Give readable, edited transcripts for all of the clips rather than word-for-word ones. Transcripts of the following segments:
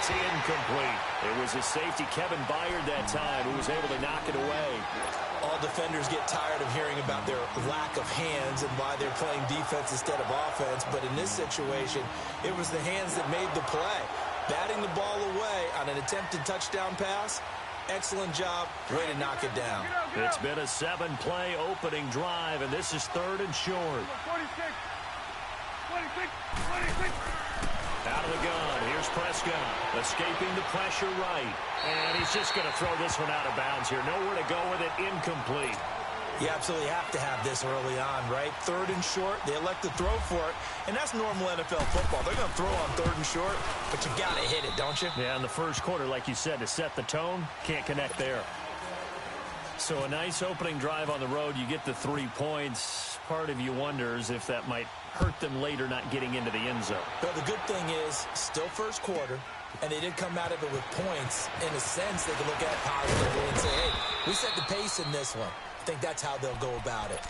It's incomplete. It was his safety, Kevin Byard, that time, who was able to knock it away. All defenders get tired of hearing about their lack of hands and why they're playing defense instead of offense. But in this situation, it was the hands that made the play. Batting the ball away on an attempted touchdown pass, excellent job. Way to knock it down. It's been a 7-play opening drive, and this is 3rd and short. 26. Out of the gun, here's Prescott, escaping the pressure right. And he's just going to throw this one out of bounds here. Nowhere to go with it, incomplete. You absolutely have to have this early on, right? 3rd and short, they elect to throw for it, and that's normal NFL football. They're going to throw on 3rd and short, but you got to hit it, don't you? Yeah, in the first quarter, like you said, to set the tone, can't connect there. So a nice opening drive on the road. You get the 3 points. Part of you wonders if that might hurt them later not getting into the end zone. Well, the good thing is, still first quarter, and they did come out of it with points. In a sense, they can look at it positively and say, hey, we set the pace in this one. I think that's how they'll go about it.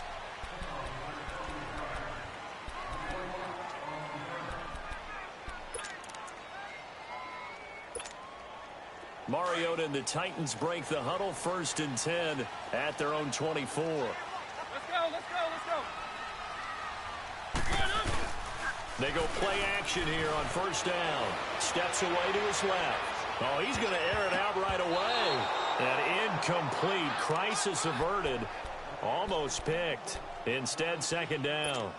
Mariota and the Titans break the huddle, 1st and 10 at their own 24. Let's go. They go play action here on 1st down. Steps away to his left. Oh, he's going to air it out right away. And incomplete. Crisis averted. Almost picked. Instead, 2nd down.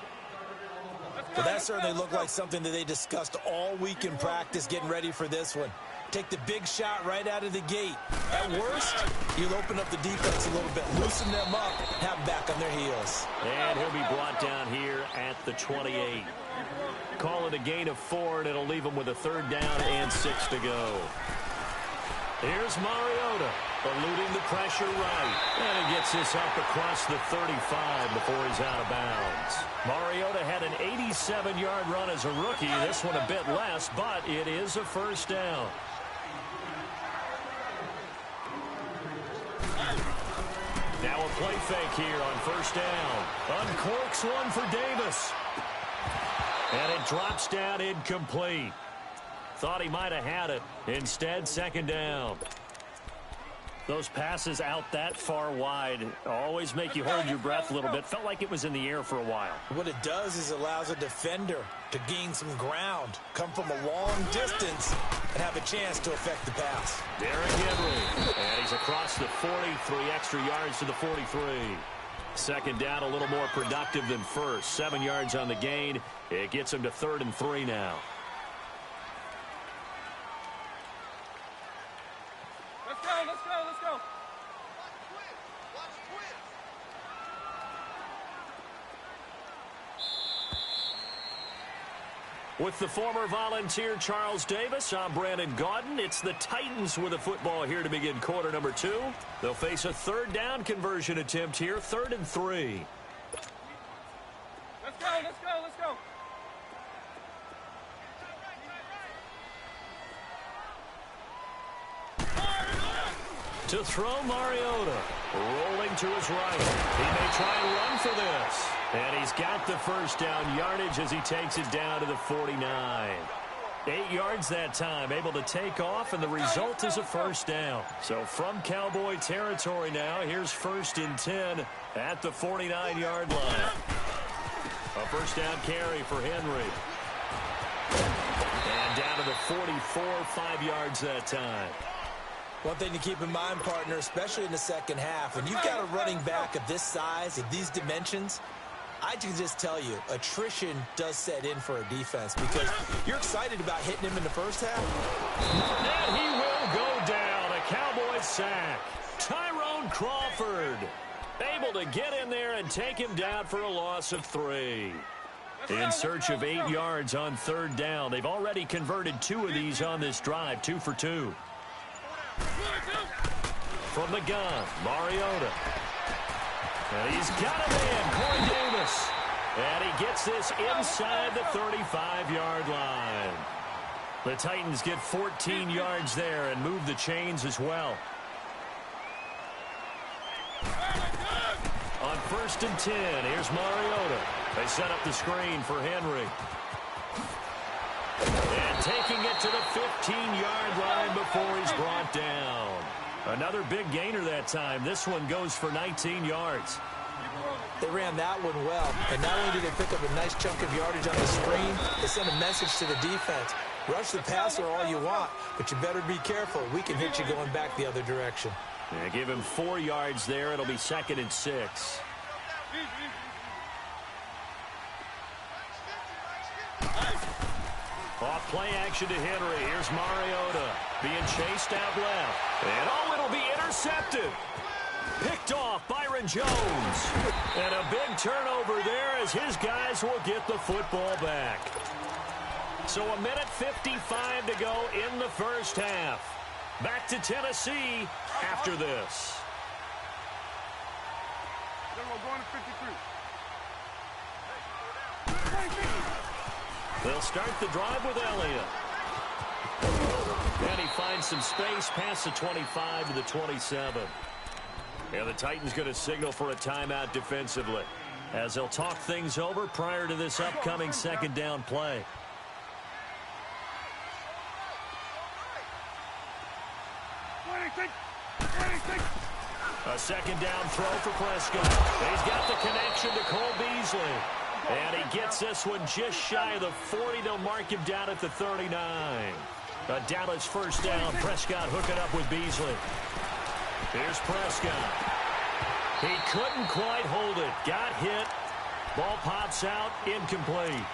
Well, that certainly looked like something that they discussed all week in practice, getting ready for this one. Take the big shot right out of the gate. At worst, you'll open up the defense a little bit, loosen them up, have them back on their heels. And he'll be brought down here at the 28. Call it a gain of 4, and it'll leave him with a 3rd down and 6 to go. Here's Mariota, eluding the pressure right. And he gets this up across the 35 before he's out of bounds. Mariota had an 87-yard run as a rookie. This one a bit less, but it is a 1st down. Now a play fake here on 1st down. Uncorks one for Davis. And it drops down incomplete. Thought he might have had it. Instead, 2nd down. Those passes out that far wide always make you hold your breath a little bit. Felt like it was in the air for a while. What it does is allows a defender to gain some ground, come from a long distance, and have a chance to affect the pass. Derrick Henry. And he's across the 40, 3 extra yards to the 43. 2nd down, a little more productive than 1st. 7 yards on the gain. It gets him to 3rd and 3 now. Let's go. With the former Volunteer Charles Davis, I'm Brandon Gaudin. It's the Titans with the football here to begin quarter number 2. They'll face a 3rd down conversion attempt here, 3rd and 3. Let's go. To throw, Mariota. Rolling to his right. He may try and run for this. And he's got the 1st down yardage as he takes it down to the 49. 8 yards that time, able to take off, and the result is a 1st down. So from Cowboy territory now, here's 1st and 10 at the 49-yard line. A 1st down carry for Henry. And down to the 44, 5 yards that time. One thing to keep in mind, partner, especially in the second half, when you've got a running back of this size, of these dimensions, I can just tell you, attrition does set in for a defense because you're excited about hitting him in the first half. And he will go down. A Cowboy sack. Tyrone Crawford able to get in there and take him down for a loss of 3. In search of 8 yards on 3rd down. They've already converted 2 of these on this drive, 2 for 2. From the gun, Mariota. And he's got a man, Corey Davis. And he gets this inside the 35-yard line. The Titans get 14 yards there and move the chains as well. On 1st and 10, here's Mariota. They set up the screen for Henry. And taking it to the 15-yard line before he's brought down. Another big gainer that time. This one goes for 19 yards. They ran that one well, and not only did they pick up a nice chunk of yardage on the screen, they sent a message to the defense. Rush the passer all you want, but you better be careful. We can hit you going back the other direction. Yeah, give him 4 yards there. It'll be 2nd and 6. Off play action to Henry. Here's Mariota being chased out left. And it'll be intercepted. Picked off Byron Jones. And a big turnover there as his guys will get the football back. So 1:55 to go in the first half. Back to Tennessee after this. Going to 53. They'll start the drive with Elliott. And he finds some space past the 25 to the 27. And the Titans going to signal for a timeout defensively as they'll talk things over prior to this upcoming second down play. A second down throw for Prescott. He's got the connection to Cole Beasley. And he gets this one just shy of the 40. They'll mark him down at the 39. A Dallas first down. Prescott hooking up with Beasley. Here's Prescott. He couldn't quite hold it. Got hit. Ball pops out. Incomplete.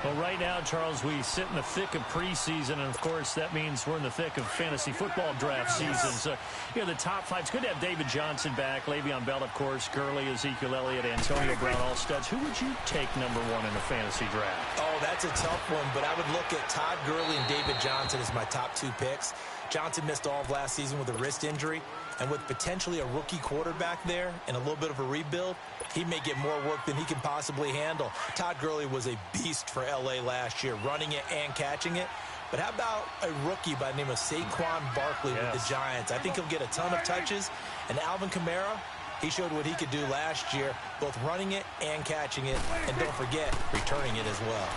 Well, right now, Charles, we sit in the thick of preseason, and, of course, that means we're in the thick of fantasy football draft season. So, the top 5. It's good to have David Johnson back, Le'Veon Bell, of course, Gurley, Ezekiel Elliott, Antonio Brown, all studs. Who would you take number 1 in a fantasy draft? Oh, that's a tough one, but I would look at Todd Gurley and David Johnson as my top 2 picks. Johnson missed all of last season with a wrist injury, and with potentially a rookie quarterback there and a little bit of a rebuild, he may get more work than he can possibly handle. Todd Gurley was a beast for L.A. last year, running it and catching it. But how about a rookie by the name of Saquon Barkley with the Giants? I think he'll get a ton of touches. And Alvin Kamara, he showed what he could do last year, both running it and catching it. And don't forget, returning it as well.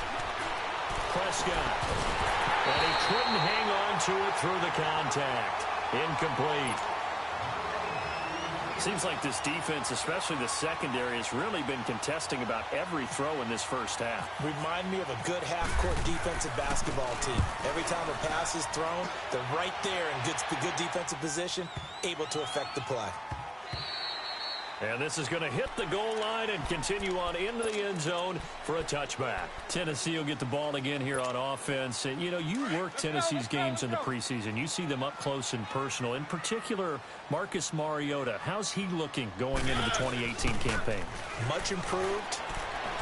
Prescott. And he couldn't hang on to it through the contact. Incomplete. Seems like this defense, especially the secondary, has really been contesting about every throw in this first half. Remind me of a good half-court defensive basketball team. Every time a pass is thrown, they're right there in good defensive position, able to affect the play. And this is going to hit the goal line and continue on into the end zone for a touchback. Tennessee will get the ball again here on offense. And, you work Tennessee's games in the preseason. You see them up close and personal. In particular, Marcus Mariota. How's he looking going into the 2018 campaign? Much improved,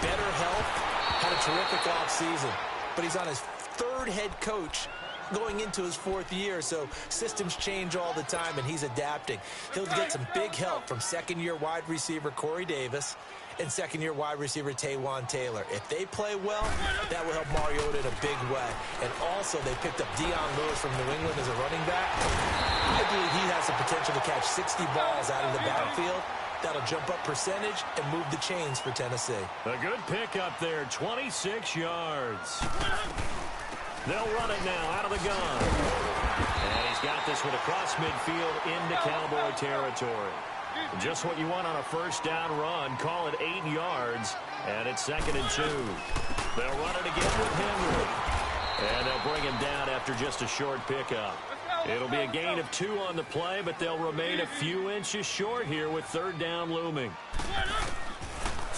better health, had a terrific offseason. But he's on his 3rd head coach going into his 4th year, so systems change all the time, and he's adapting. He'll get some big help from second-year wide receiver Corey Davis and second-year wide receiver Taywan Taylor. If they play well, that will help Mariota in a big way. And also, they picked up Deion Lewis from New England as a running back. I believe he has the potential to catch 60 balls out of the backfield. That'll jump up percentage and move the chains for Tennessee. A good pickup there, 26 yards. They'll run it now out of the gun. And he's got this one across midfield into Cowboy territory. Just what you want on a first down run. Call it 8 yards. And it's 2nd and 2. They'll run it again with Henry. And they'll bring him down after just a short pickup. It'll be a gain of 2 on the play, but they'll remain a few inches short here with 3rd down looming.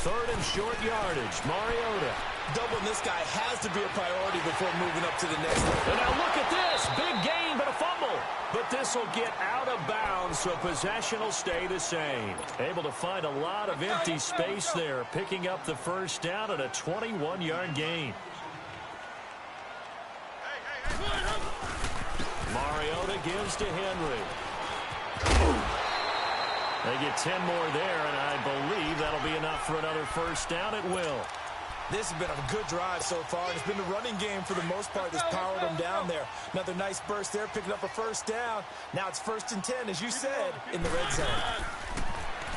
3rd and short yardage. Mariota. Doubling this guy has to be a priority before moving up to the next level. And now look at this. Big gain, but a fumble. But this will get out of bounds, so possession will stay the same. Able to find a lot of empty space there, picking up the first down at a 21-yard gain. Mariota gives to Henry. They get 10 more there, and I believe that'll be enough for another first down. It will. This has been a good drive so far. It's been the running game for the most part that's powered them down there. Another nice burst there, picking up a first down. Now it's 1st and 10, as you said, in the red zone.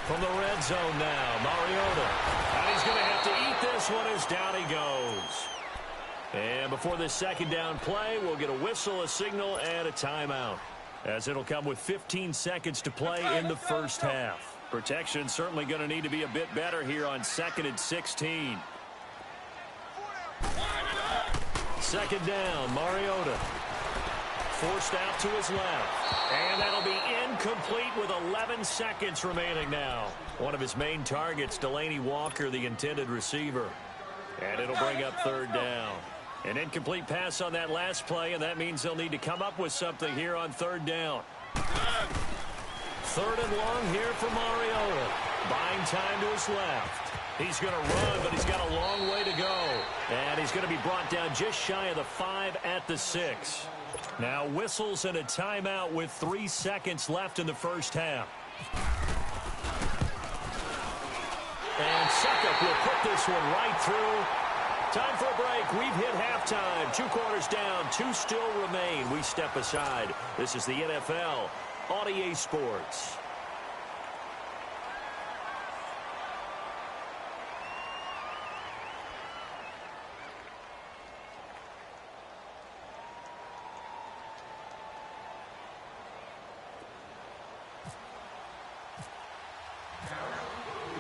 From the red zone now, Mariota. And he's going to have to eat this one as down he goes. And before this second down play, we'll get a whistle, a signal, and a timeout, as it'll come with 15 seconds to play in the first half. Protection certainly going to need to be a bit better here on 2nd and 16. Second down, Mariota. Forced out to his left. And that'll be incomplete with 11 seconds remaining now. One of his main targets, Delaney Walker, the intended receiver. And it'll bring up 3rd down. An incomplete pass on that last play, and that means they'll need to come up with something here on 3rd down. 3rd and long here for Mariota. Buying time to his left. He's going to run, but he's got a long way to go. And he's going to be brought down just shy of the 5 at the 6. Now whistles and a timeout with 3 seconds left in the first half. And Suckup will put this one right through. Time for a break. We've hit halftime. 2 quarters down. 2 still remain. We step aside. This is the NFL on EA Sports.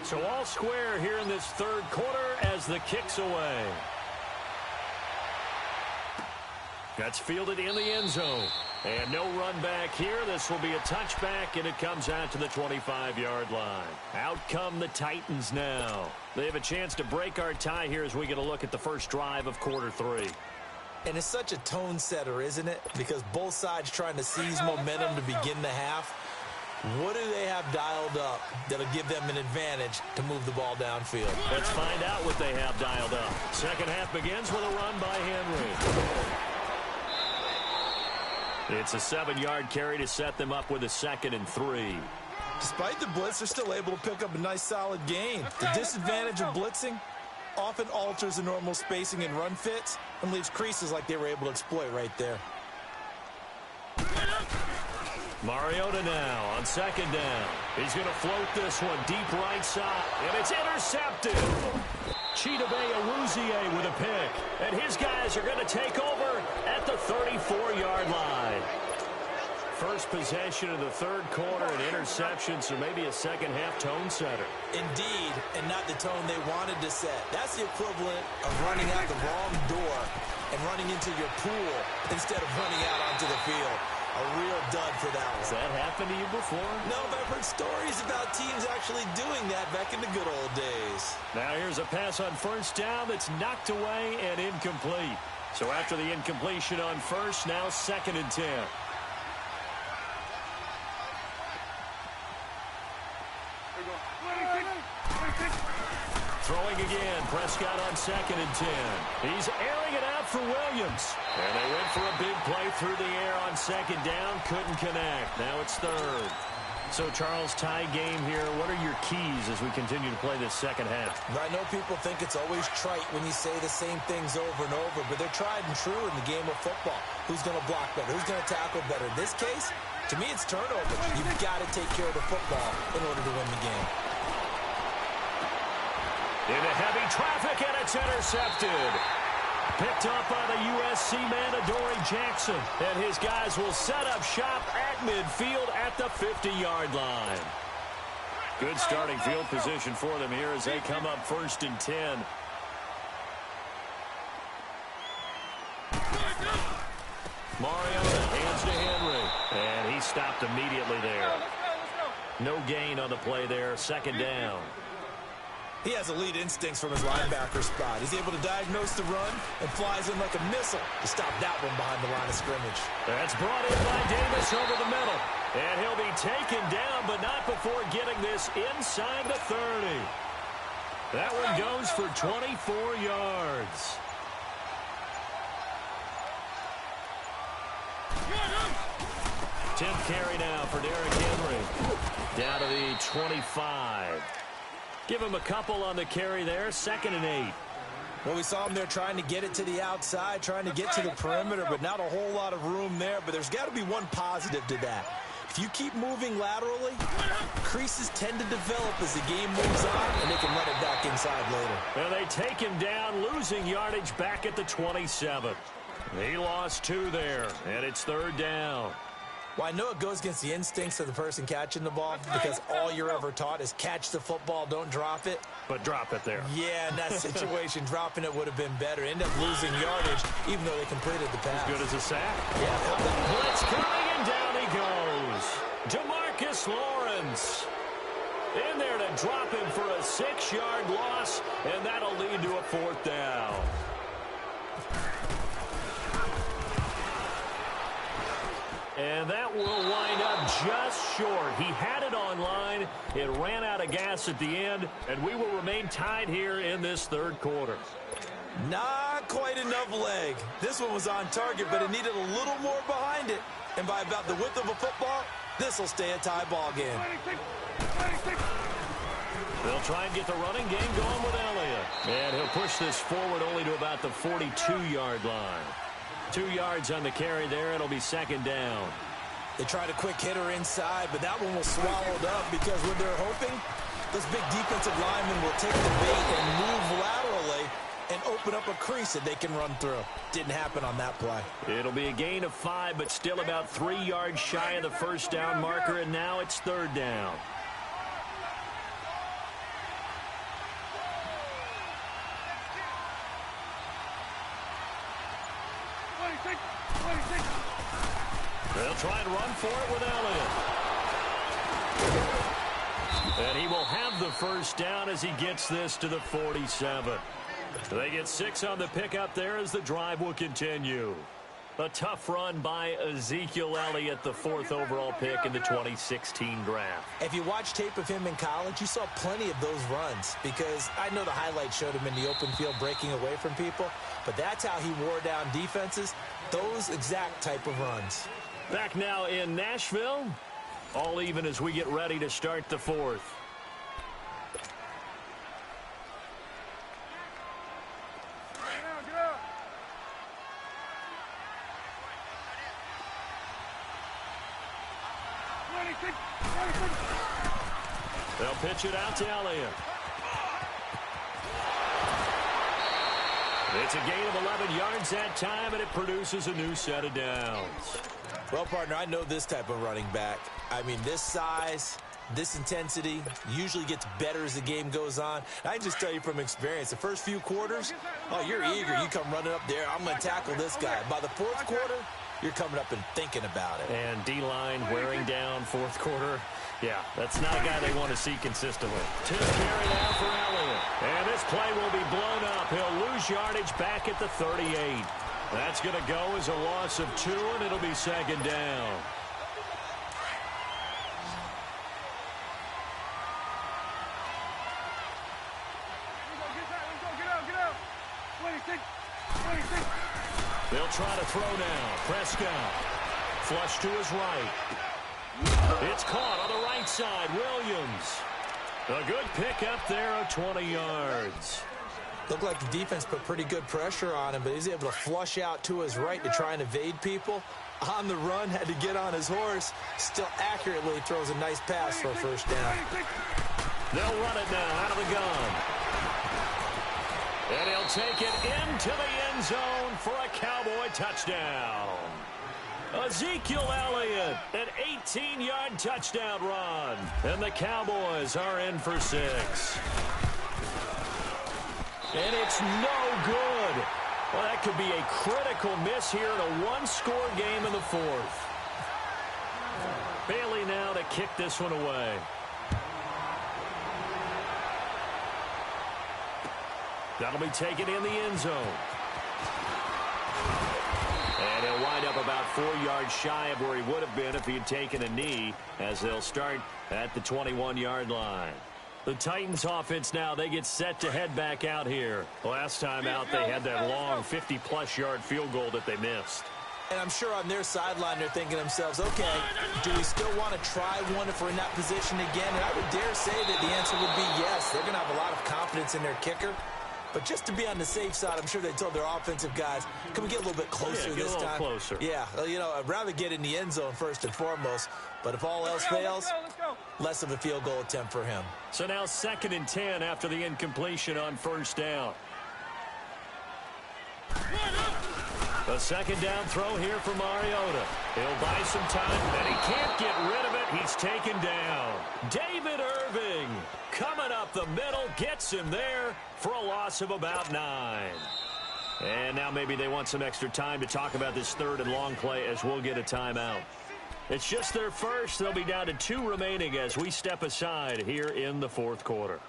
So all square here in this 3rd quarter as the kick's away. That's fielded in the end zone. And no run back here. This will be a touchback, and it comes out to the 25-yard line. Out come the Titans now. They have a chance to break our tie here as we get a look at the first drive of quarter 3. And it's such a tone setter, isn't it? Because both sides trying to seize momentum to begin the half. What do they have dialed up that'll give them an advantage to move the ball downfield? Let's find out what they have dialed up. Second half begins with a run by Henry. It's a 7-yard carry to set them up with a 2nd and 3. Despite the blitz, they're still able to pick up a nice solid gain. The disadvantage of blitzing often alters the normal spacing and run fits and leaves creases like they were able to exploit right there. Mariota now on 2nd down. He's going to float this one deep right side, and it's intercepted. Chidobe Awuzie with a pick, and his guys are going to take over at the 34-yard line. First possession of the 3rd quarter, an interception, so maybe a second-half tone setter. Indeed, and not the tone they wanted to set. That's the equivalent of running out the wrong door and running into your pool instead of running out onto the field. A real dud for that one. Has that happened to you before? No, but I've heard stories about teams actually doing that back in the good old days. Now here's a pass on 1st down that's knocked away and incomplete. So after the incompletion on 1st, now 2nd and 10. Throwing again, Prescott on 2nd and 10. He's airing it out for Williams. And they went for a big play through the air on 2nd down, couldn't connect. Now it's 3rd. So, Charles, tie game here. What are your keys as we continue to play this second half? I know people think it's always trite when you say the same things over and over, but they're tried and true in the game of football. Who's going to block better? Who's going to tackle better? In this case, to me, it's turnovers. You've got to take care of the football in order to win the game. Into heavy traffic, and it's intercepted. Picked up by the USC man, Adoree Jackson. And his guys will set up shop at midfield at the 50-yard line. Good starting field position for them here as they come up 1st and 10. Mariota hands to Henry. And he stopped immediately there. No gain on the play there. 2nd down. He has elite instincts from his linebacker spot. He's able to diagnose the run and flies in like a missile to stop that one behind the line of scrimmage. That's brought in by Davis over the middle. And he'll be taken down, but not before getting this inside the 30. That one goes for 24 yards. Tenth carry now for Derrick Henry. Down to the 25. Give him a couple on the carry there. 2nd and 8. Well, we saw him there trying to get it to the outside, trying to get to the perimeter, but not a whole lot of room there. But there's got to be one positive to that. If you keep moving laterally, creases tend to develop as the game moves on, and they can run it back inside later. And they take him down, losing yardage back at the 27. He lost 2 there, and it's 3rd down. Well, I know it goes against the instincts of the person catching the ball because all you're ever taught is catch the football, don't drop it. But drop it there. Yeah, in that situation, dropping it would have been better. End up losing yardage, even though they completed the pass. As good as a sack. Yeah. Blitz coming, and down he goes. DeMarcus Lawrence in there to drop him for a 6-yard loss, and that'll lead to a 4th down. And that will wind up just short. He had it on line. It ran out of gas at the end, and we will remain tied here in this 3rd quarter. Not quite enough leg. This one was on target, but it needed a little more behind it. And by about the width of a football, this will stay a tie ball game. They'll try and get the running game going with Elliott. And he'll push this forward only to about the 42-yard line. 2 yards on the carry there. It'll be 2nd down. They tried a quick hitter inside, but that one was swallowed up because what they're hoping, those big defensive linemen will take the bait and move laterally and open up a crease that they can run through. Didn't happen on that play. It'll be a gain of 5, but still about 3 yards shy of the 1st down marker, and now it's 3rd down. They'll try and run for it with Elliott. And he will have the 1st down as he gets this to the 47. They get 6 on the pickup there as the drive will continue. A tough run by Ezekiel Elliott, the 4th overall pick in the 2016 draft. If you watch tape of him in college, you saw plenty of those runs because I know the highlights showed him in the open field breaking away from people, but that's how he wore down defenses, those exact type of runs. Back now in Nashville, all even as we get ready to start the 4th. They'll pitch it out to Elliott. It's a gain of 11 yards that time, and it produces a new set of downs. Well, partner, I know this type of running back. I mean, this size, this intensity usually gets better as the game goes on. I can just tell you from experience, the first few quarters, oh, you're eager. You come running up there. I'm going to tackle this guy. By the 4th quarter, you're coming up and thinking about it. And D-line wearing down 4th quarter. Yeah, that's not a guy they want to see consistently. 2 carry down for Elliott. And this play will be blown up. He'll lose yardage back at the 38. That's going to go as a loss of 2, and it'll be 2nd down. They'll try to throw now. Prescott. Flush to his right. It's caught on the right side. Williams. A good pickup there of 20 yards. Looked like the defense put pretty good pressure on him, but he's able to flush out to his right to try and evade people. On the run, had to get on his horse. Still accurately throws a nice pass for a 1st down. They'll run it now out of the gun. And he'll take it into the end zone for a Cowboy touchdown. Ezekiel Elliott, an 18-yard touchdown run. And the Cowboys are in for 6. And it's no good. Well, that could be a critical miss here in a 1-score game in the 4th. Bailey now to kick this one away. That'll be taken in the end zone. And he'll wind up about 4 yards shy of where he would have been if he had taken a knee, as they'll start at the 21-yard line. The Titans offense now, they get set to head back out here. Last time out, they had that long 50-plus yard field goal that they missed. And I'm sure on their sideline, they're thinking to themselves, okay, do we still want to try one if we're in that position again? And I would dare say that the answer would be yes. They're going to have a lot of confidence in their kicker. But just to be on the safe side, I'm sure they told their offensive guys, can we get a little bit closer this time? Get a little closer. Yeah, you know, I'd rather get in the end zone first and foremost. But if all else fails, less of a field goal attempt for him. So now 2nd and 10 after the incompletion on 1st down. The 2nd down throw here for Mariota. He'll buy some time, and he can't get rid of it. He's taken down. David Irving coming up the middle, gets him there for a loss of about 9. And now maybe they want some extra time to talk about this 3rd and long play as we'll get a timeout. It's just their first. They'll be down to 2 remaining as we step aside here in the 4th quarter.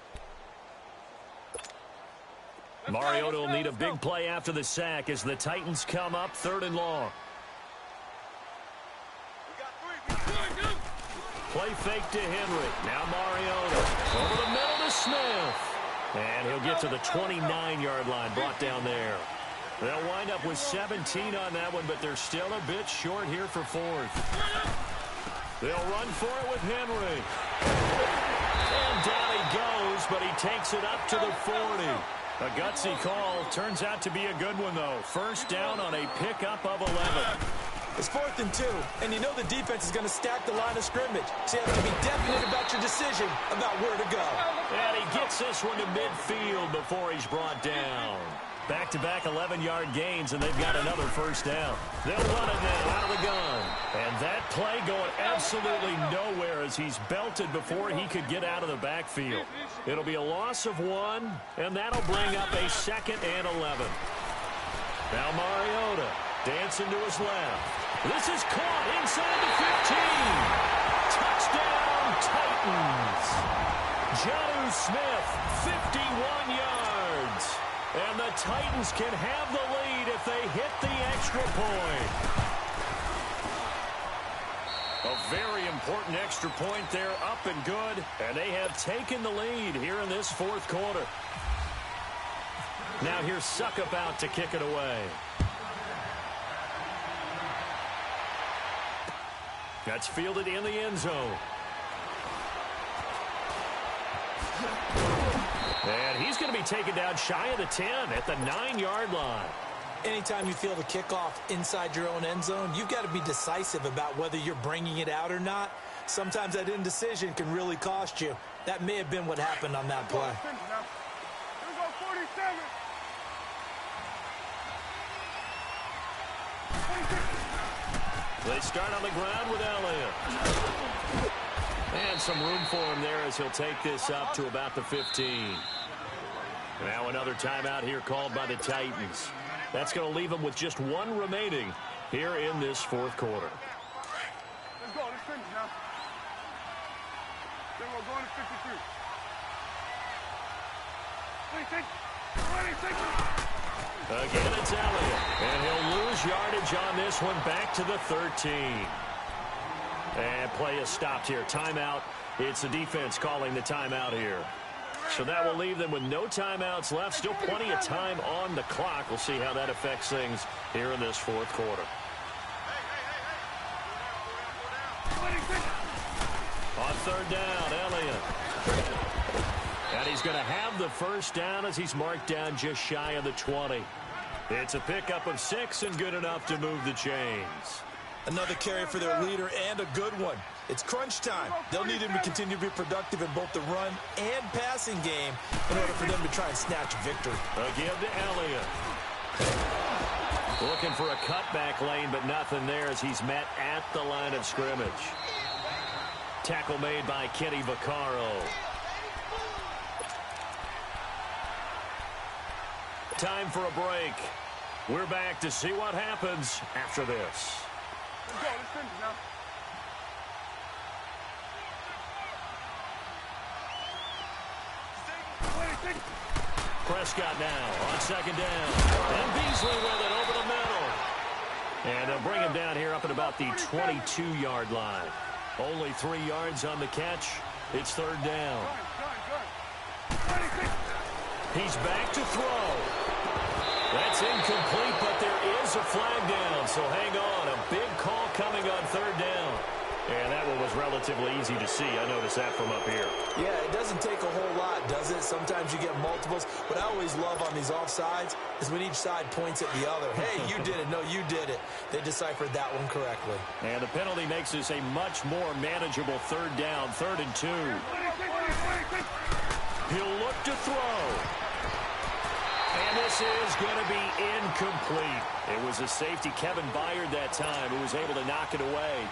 Mariota will need a big play after the sack as the Titans come up 3rd and long. Play fake to Henry. Now Mariota over the middle to Smith. And he'll get to the 29-yard line, brought down there. They'll wind up with 17 on that one, but they're still a bit short here for 4th. They'll run for it with Henry. And down he goes, but he takes it up to the 40. A gutsy call. Turns out to be a good one, though. 1st down on a pickup of 11. It's 4th and 2, and you know the defense is going to stack the line of scrimmage. So you have to be definite about your decision about where to go. And he gets this one to midfield before he's brought down. Back-to-back 11-yard gains, and they've got another 1st down. They'll run it now out of the gun. And that play going absolutely nowhere as he's belted before he could get out of the backfield. It'll be a loss of 1, and that'll bring up a 2nd and 11. Now Mariota dancing to his left. This is caught inside the 15. Touchdown, Titans. Jonnu Smith, 51 yards. And the Titans can have the lead if they hit the extra point. A very important extra point there, up and good. And they have taken the lead here in this 4th quarter. Now here's Suckup out to kick it away. That's fielded in the end zone. And he's going to be taken down shy of the 10 at the 9-yard line. Anytime you feel the kickoff inside your own end zone, you've got to be decisive about whether you're bringing it out or not. Sometimes that indecision can really cost you. That may have been what happened on that play. They start on the ground with Elliott. And some room for him there as he'll take this up to about the 15. Now another timeout here called by the Titans. That's going to leave them with just 1 remaining here in this 4th quarter. Let's go. Let's finish now. Then we're going to 53. 26. Again, it's Elliott. And he'll lose yardage on this one back to the 13. And play is stopped here. Timeout. It's the defense calling the timeout here. So that will leave them with no timeouts left. Still plenty of time on the clock. We'll see how that affects things here in this 4th quarter. On 3rd down, Elliott. And he's going to have the 1st down as he's marked down just shy of the 20. It's a pickup of 6 and good enough to move the chains. Another carry for their leader and a good one. It's crunch time. They'll need him to continue to be productive in both the run and passing game in order for them to try and snatch a victory. Again to Elliott. Looking for a cutback lane, but nothing there as he's met at the line of scrimmage. Tackle made by Kenny Vaccaro. Time for a break. We're back to see what happens after this. Let's go. Let's finish now. Prescott now on 2nd down. And Beasley with it over the middle. And they'll bring him down here up at about the 22-yard line. Only 3 yards on the catch. It's 3rd down. He's back to throw. That's incomplete, but there is a flag down. So hang on. A big call coming on 3rd down. And that one was relatively easy to see. I noticed that from up here. Yeah, it doesn't take a whole lot, does it? Sometimes you get multiples. What I always love on these offsides is when each side points at the other. Hey, you did it. No, you did it. They deciphered that one correctly. And the penalty makes this a much more manageable third down, 3rd and 2. He'll look to throw. And this is going to be incomplete. It was a safety, Kevin Byard, that time, who was able to knock it away.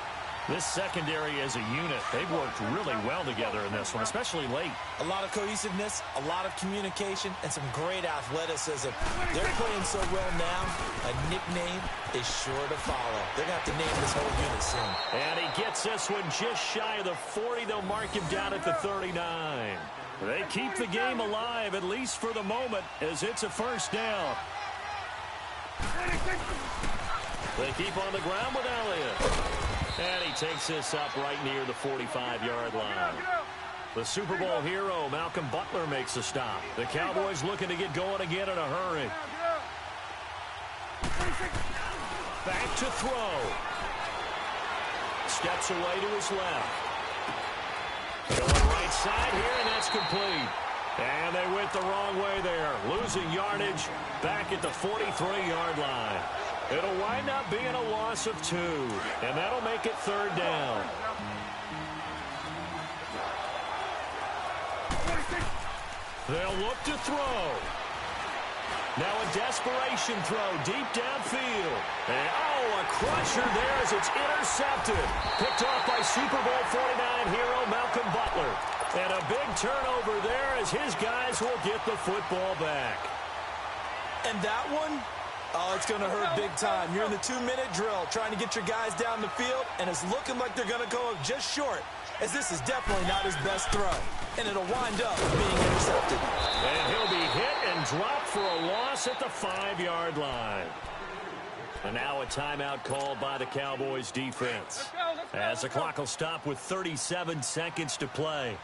This secondary as a unit, they've worked really well together in this one, especially late. A lot of cohesiveness, a lot of communication, and some great athleticism. They're playing so well now, a nickname is sure to follow. They're going to have to name this whole unit soon. And he gets this one just shy of the 40. They'll mark him down at the 39. They keep the game alive, at least for the moment, as it's a first down. They keep on the ground with Elliott. And he takes this up right near the 45-yard line. The Super Bowl hero, Malcolm Butler, makes a stop. The Cowboys looking to get going again in a hurry. Back to throw. Steps away to his left. Going right side here, and that's complete. And they went the wrong way there. Losing yardage back at the 43-yard line. It'll wind up being a loss of 2, and that'll make it 3rd down. They'll look to throw. Now a desperation throw deep downfield. And, a crusher there as it's intercepted. Picked off by Super Bowl 49 hero Malcolm Butler. And a big turnover there as his guys will get the football back. And that one? Oh, it's going to hurt big time. You're in the 2-minute drill trying to get your guys down the field, and it's looking like they're going to go just short, as this is definitely not his best throw. And it'll wind up being intercepted. And he'll be hit and dropped for a loss at the 5-yard line. And now a timeout called by the Cowboys defense, as the clock will stop with 37 seconds to play.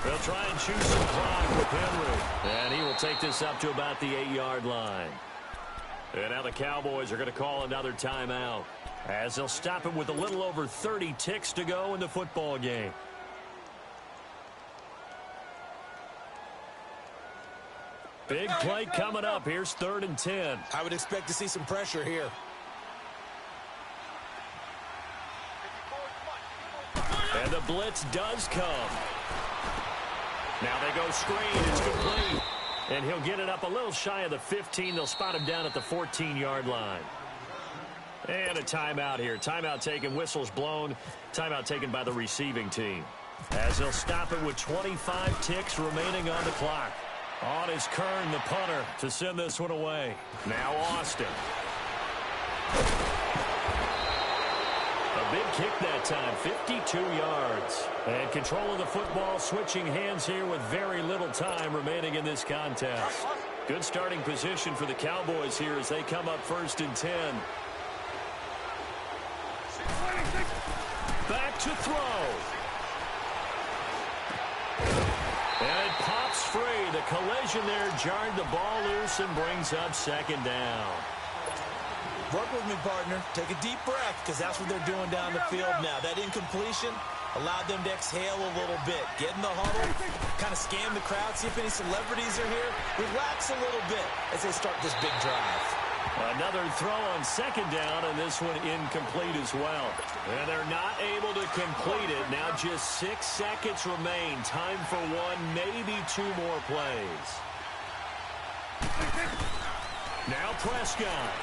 They'll try and choose some clock with Henry. And he will take this up to about the 8-yard line. And now the Cowboys are going to call another timeout, as they'll stop it with a little over 30 ticks to go in the football game. Big play coming up. Here's 3rd and 10. I would expect to see some pressure here. And the blitz does come. Now they go screen. It's complete. And he'll get it up a little shy of the 15. They'll spot him down at the 14-yard line. And a timeout here. Timeout taken. Whistles blown. Timeout taken by the receiving team, as they'll stop it with 25 ticks remaining on the clock. On is Kern, the punter, to send this one away. Now Austin. A big kick that time, 52 yards. And control of the football, switching hands here with very little time remaining in this contest. Good starting position for the Cowboys here as they come up 1st and 10. Back to throw. And it pops free. The collision there jarred the ball loose and brings up 2nd down. Work with me, partner. Take a deep breath, because that's what they're doing down the field now. That incompletion allowed them to exhale a little bit. Get in the huddle, kind of scan the crowd, see if any celebrities are here. Relax a little bit as they start this big drive. Another throw on 2nd down, and this one incomplete as well. And they're not able to complete it. Now just 6 seconds remain. Time for 1, maybe 2 more plays. Now Prescott.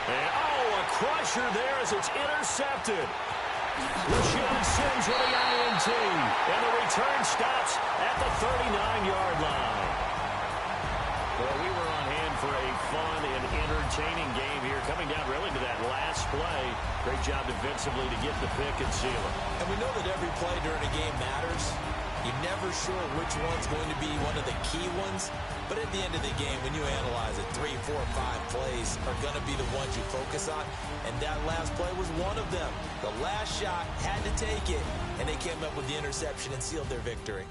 And, a crusher there as it's intercepted. Rashawn Sims with the INT. And the return stops at the 39-yard line. Well, we were on hand for a fun and entertaining game here, coming down really to that last play. Great job defensively to get the pick and seal it. And we know that every play during a game matters. You're never sure which one's going to be one of the key ones. But at the end of the game, when you analyze it, 3, 4, 5 plays are going to be the ones you focus on. And that last play was one of them. The last shot had to take it, and they came up with the interception and sealed their victory.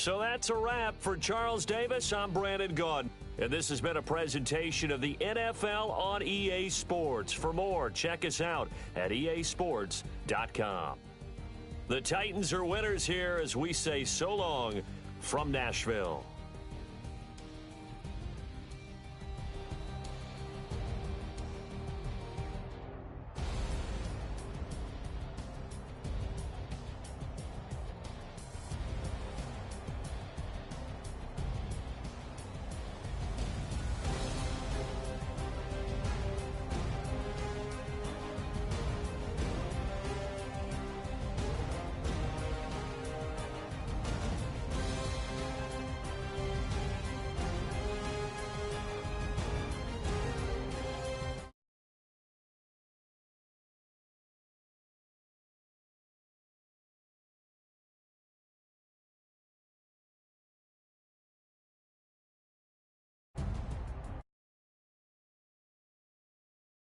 So that's a wrap. For Charles Davis, I'm Brandon Gaudin. And this has been a presentation of the NFL on EA Sports. For more, check us out at easports.com. The Titans are winners here as we say so long from Nashville.